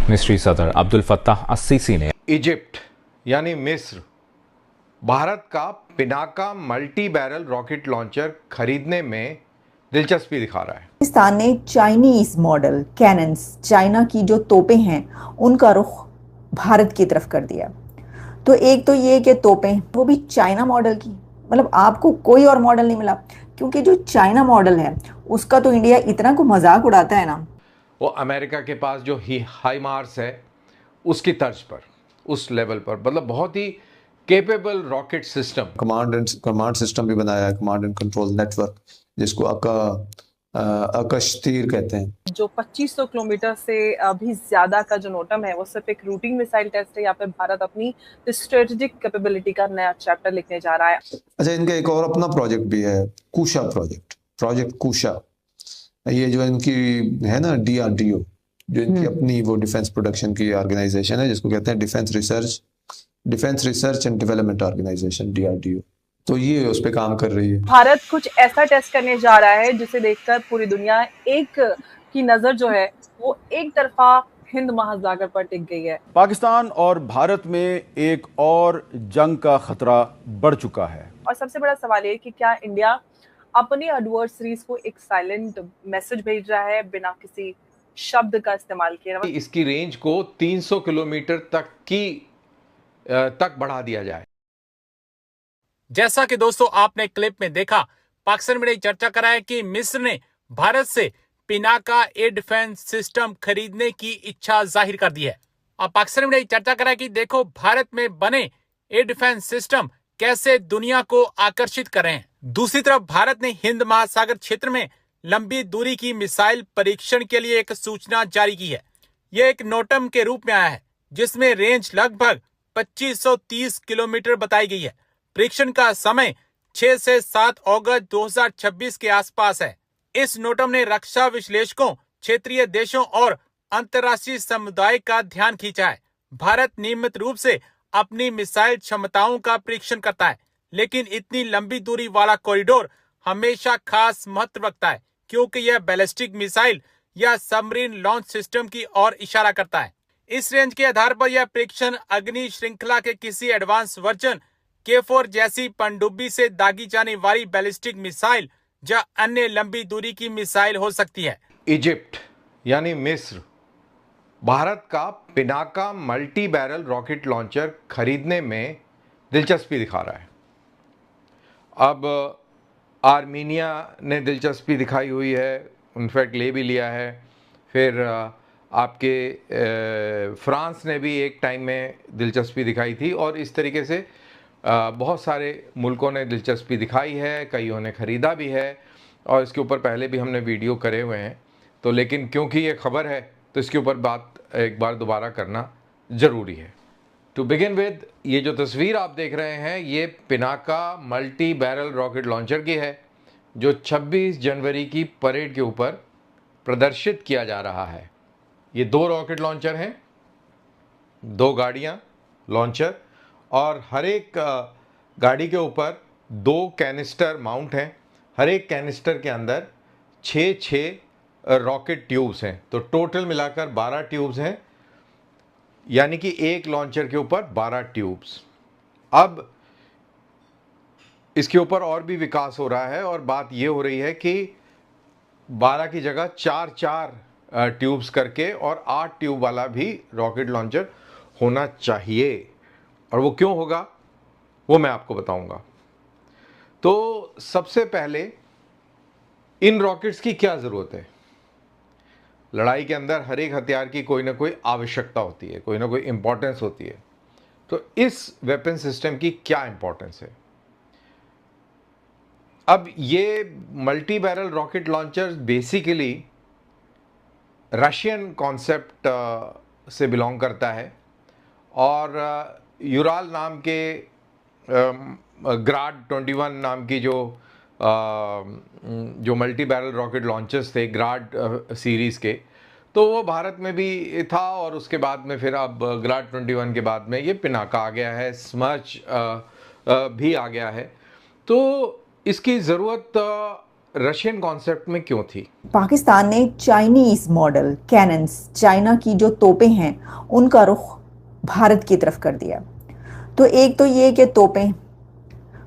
मिस्री सदर अब्दुल फत्ताह अस-सीसी ने इजिप्ट यानी मिस्र भारत का Pinaka multi barrel rocket launcher खरीदने में दिलचस्पी दिखा रहा है। पाकिस्तान ने चाइनीज मॉडल कैनन्स चाइना की जो तोपें हैं उनका रुख भारत की तरफ कर दिया। तो एक तो ये कि तोपें वो भी चाइना मॉडल की, मतलब आपको कोई और मॉडल नहीं मिला, क्योंकि जो चाइना मॉडल है उसका तो इंडिया इतना को मजाक उड़ाता है ना, वो अमेरिका के पास जो हाई मार्स है उसकी तर्ज पर, उस लेवल पर, मतलब बहुत ही capable rocket system, command system भी बनाया है, कमांड एंड कंट्रोल नेटवर्क, जिसको आकाश तीर कहते हैं। जो 2500 किलोमीटर से भी ज्यादा का जो नोटम है वो सिर्फ एक रूटीन मिसाइल टेस्ट है, या फिर भारत अपनी स्ट्रेटेजिक कैपेबिलिटी का नया चैप्टर लिखने जा रहा है। अच्छा, इनका एक और अपना प्रोजेक्ट भी है, कुशा प्रोजेक्ट कुशा। ये जो इनकी है ना DRDO, जो इनकी अपनी वो डिफेंस प्रोडक्शन की ऑर्गेनाइजेशन है, जिसको कहते हैं defence research and development organisation DRDO। तो ये उस पर काम कर रही है। भारत कुछ ऐसा टेस्ट करने जा रहा है जिसे देखकर पूरी दुनिया एक की नजर जो है वो एक तरफा हिंद महासागर पर टिक गई है। पाकिस्तान और भारत में एक और जंग का खतरा बढ़ चुका है। और सबसे बड़ा सवाल ये कि क्या इंडिया अपनी एडवर्सरीज को एक साइलेंट मैसेज भेज रहा है बिना किसी शब्द का इस्तेमाल किए। इसकी रेंज को 300 किलोमीटर तक बढ़ा दिया जाए। जैसा कि दोस्तों आपने क्लिप में देखा, पाकिस्तान मीडिया चर्चा करा है कि मिस्र ने भारत से पिनाका एयर डिफेंस सिस्टम खरीदने की इच्छा जाहिर कर दी है। और पाकिस्तान मीडिया चर्चा करा है कि देखो भारत में बने एयर डिफेंस सिस्टम कैसे दुनिया को आकर्षित कर रहे हैं। दूसरी तरफ भारत ने हिंद महासागर क्षेत्र में लंबी दूरी की मिसाइल परीक्षण के लिए एक सूचना जारी की है। यह एक नोटम के रूप में आया है जिसमें रेंज लगभग 2530 किलोमीटर बताई गई है। परीक्षण का समय 6 से 7 अगस्त 2026 के आसपास है। इस नोटम ने रक्षा विश्लेषकों, क्षेत्रीय देशों और अंतर्राष्ट्रीय समुदाय का ध्यान खींचा है। भारत नियमित रूप से अपनी मिसाइल क्षमताओं का परीक्षण करता है, लेकिन इतनी लंबी दूरी वाला कॉरिडोर हमेशा खास महत्व रखता है क्योंकि यह बैलिस्टिक मिसाइल या सबमरीन लॉन्च सिस्टम की ओर इशारा करता है। इस रेंज के आधार पर यह परीक्षण अग्नि श्रृंखला के किसी एडवांस वर्जन K4 जैसी पनडुब्बी से दागी जाने वाली बैलिस्टिक मिसाइल या अन्य लंबी दूरी की मिसाइल हो सकती है। इजिप्ट यानी मिस्र भारत का Pinaka multi barrel rocket launcher खरीदने में दिलचस्पी दिखा रहा है। अब आर्मीनिया ने दिलचस्पी दिखाई हुई है, इनफैक्ट ले भी लिया है। फिर आपके फ्रांस ने भी एक टाइम में दिलचस्पी दिखाई थी, और इस तरीके से बहुत सारे मुल्कों ने दिलचस्पी दिखाई है, कईयों ने ख़रीदा भी है, और इसके ऊपर पहले भी हमने वीडियो करे हुए हैं। तो लेकिन क्योंकि ये खबर है तो इसके ऊपर बात एक बार दोबारा करना ज़रूरी है। टू बिगिन विद, ये जो तस्वीर आप देख रहे हैं ये Pinaka multi barrel rocket launcher की है, जो 26 जनवरी की परेड के ऊपर प्रदर्शित किया जा रहा है। ये 2 रॉकेट लॉन्चर हैं, 2 गाड़ियाँ लॉन्चर, और हर एक गाड़ी के ऊपर 2 कैनिस्टर माउंट हैं। हर एक कैनिस्टर के अंदर 6 रॉकेट ट्यूब्स हैं। तो टोटल मिलाकर 12 ट्यूब्स हैं, यानी कि एक लॉन्चर के ऊपर 12 ट्यूब्स। अब इसके ऊपर और भी विकास हो रहा है, और बात ये हो रही है कि 12 की जगह 4 ट्यूब्स करके और 8 ट्यूब वाला भी रॉकेट लॉन्चर होना चाहिए। और वो क्यों होगा वो मैं आपको बताऊंगा। तो सबसे पहले इन रॉकेट्स की क्या ज़रूरत है। लड़ाई के अंदर हर एक हथियार की कोई ना कोई आवश्यकता होती है, कोई ना कोई इंपॉर्टेंस होती है। तो इस वेपन सिस्टम की क्या इंपॉर्टेंस है। अब ये multi barrel rocket launcher basically Russian concept से बिलोंग करता है, और यूराल नाम के ग्राड 21 नाम की जो मल्टी बैरल रॉकेट लॉन्चर्स थे ग्राड सीरीज़ के, तो वो भारत में भी था, और उसके बाद में फिर अब ग्राड 21 के बाद में ये पिनाका आ गया है, स्मर्च भी आ गया है। तो इसकी ज़रूरत रशियन कॉन्सेप्ट में क्यों थी? पाकिस्तान ने चाइनीज मॉडल कैनन्स, चाइना की जो तोपें हैं, उनका रुख भारत की तरफ कर दिया। तो एक तो ये कि तोपें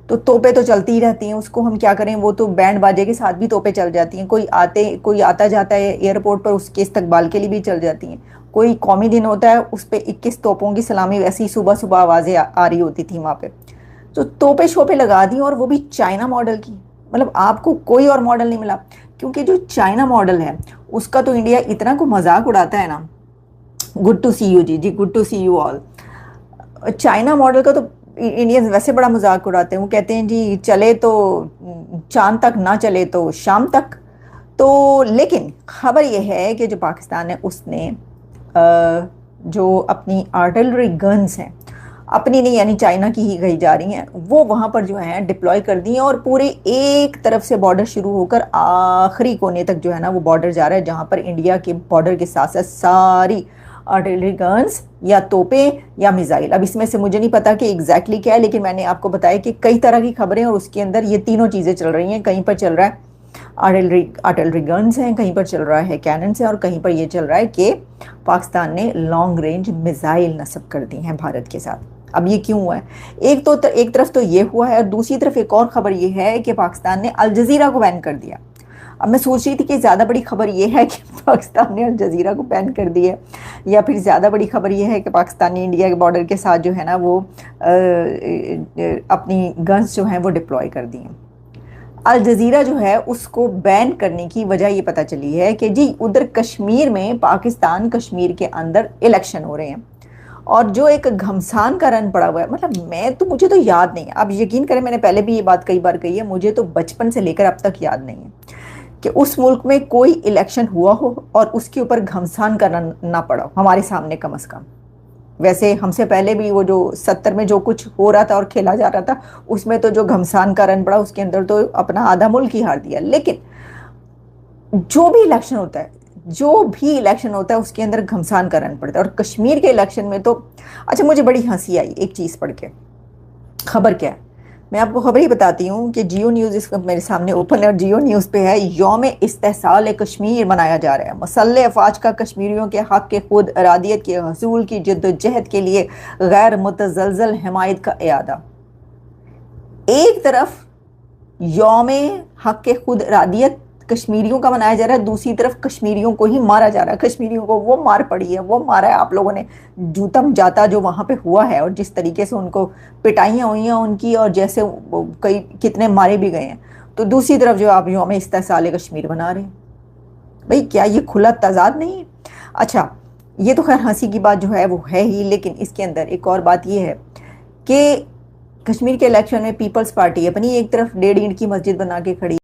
तो चलती ही रहती हैं, उसको हम क्या करें, वो तो बैंड बाजे के साथ भी तोपें चल जाती हैं। कोई आता जाता है एयरपोर्ट पर, उसके इस्तकबाल के लिए भी चल जाती हैं। कोई कौमी दिन होता है, उस पर 21 तोपों की सलामी वैसी सुबह सुबह आवाज़ें आ रही होती थी वहाँ पे। तो तोपें शोपें लगा दी, और वो भी चाइना मॉडल की। मतलब आपको कोई और मॉडल नहीं मिला, क्योंकि जो चाइना मॉडल है उसका तो इंडिया इतना को मजाक उड़ाता है ना। गुड टू सी यू जी, good to see you all. China model का तो इंडियंस वैसे बड़ा मजाक उड़ाते हैं। वो कहते हैं जी चले तो चांद तक, ना चले तो शाम तक। तो लेकिन खबर यह है कि जो पाकिस्तान है उसने जो अपनी आर्टिलरी गन्स हैं, अपनी नहीं यानी चाइना की ही कही जा रही हैं, वो वहाँ पर जो है डिप्लॉय कर दी हैं। और पूरे एक तरफ से बॉर्डर शुरू होकर आखिरी कोने तक जो है ना वो बॉर्डर जा रहा है, जहाँ पर इंडिया के बॉर्डर के साथ साथ सारी आर्टिलरी गन्स या तोपें या मिसाइल। अब इसमें से मुझे नहीं पता कि एग्जैक्टली क्या है, लेकिन मैंने आपको बताया कि कई तरह की खबरें और उसके अंदर ये तीनों चीज़ें चल रही हैं। कहीं पर चल रहा है आर्टिलरी गन्स हैं, कहीं पर चल रहा है कैनन्स हैं, और कहीं पर ये चल रहा है कि पाकिस्तान ने लॉन्ग रेंज मिसाइल नस्ब कर दी हैं भारत के साथ। अब ये क्यों हुआ है? एक तरफ तो ये हुआ है, और दूसरी तरफ एक और ख़बर ये है कि पाकिस्तान ने अल जज़ीरा को बैन कर दिया। अब मैं सोच रही थी कि ज़्यादा बड़ी खबर ये है कि पाकिस्तान ने अल जज़ीरा को बैन कर दिया, या फिर ज़्यादा बड़ी खबर ये है कि पाकिस्तान ने इंडिया के बॉर्डर के साथ जो है ना वो अपनी गन्स जो हैं वो डिप्लॉय कर दी हैं। अल जज़ीरा जो है उसको बैन करने की वजह ये पता चली है कि जी उधर कश्मीर में, पाकिस्तान कश्मीर के अंदर इलेक्शन हो रहे हैं, और जो एक घमसान का रन पड़ा हुआ है। मतलब मुझे तो याद नहीं है, आप यकीन करें मैंने पहले भी ये बात कई बार कही है, मुझे तो बचपन से लेकर अब तक याद नहीं है कि उस मुल्क में कोई इलेक्शन हुआ हो और उसके ऊपर घमसान का रन ना पड़ा हो हमारे सामने कम से कम। वैसे हमसे पहले भी वो जो 70 में जो कुछ हो रहा था और खेला जा रहा था, उसमें तो जो घमसान का रन पड़ा उसके अंदर तो अपना आधा मुल्क ही हार दिया। लेकिन जो भी इलेक्शन होता है उसके अंदर घमसान का रन पड़ता है। और कश्मीर के इलेक्शन में तो अच्छा, मुझे बड़ी हंसी आई एक चीज़ पढ़ के। खबर क्या है, मैं आपको खबर ही बताती हूँ कि जियो न्यूज़ इसका मेरे सामने ओपन है, और जियो न्यूज़ पे है यौम इस्तेहसाल कश्मीर मनाया जा रहा है। मुसल्लह अफवाज का कश्मीरियों के हक़ के खुद इरादियत के हसूल की जद्दोजहद के लिए गैर मुतज़लज़ल हिमायत का इयादा। एक तरफ यौम हक़ के खुद इरादियत कश्मीरियों का मनाया जा रहा है, दूसरी तरफ कश्मीरियों को ही मारा जा रहा है। कश्मीरियों को वो मार पड़ी है, वो मारा है आप लोगों ने। जूतम जाता जो वहाँ पे हुआ है, और जिस तरीके से उनको पिटाइयाँ हुई हैं उनकी, और जैसे कई कितने मारे भी गए हैं, तो दूसरी तरफ जो आप यौम इस्तेहसाल कश्मीर बना रहे हैं, भाई क्या ये खुला तजाद नहीं है? अच्छा, ये तो खैर हंसी की बात जो है वो है ही, लेकिन इसके अंदर एक और बात ये है कि कश्मीर के इलेक्शन में पीपल्स पार्टी अपनी एक तरफ 1.5 ईंट की मस्जिद बना के खड़ी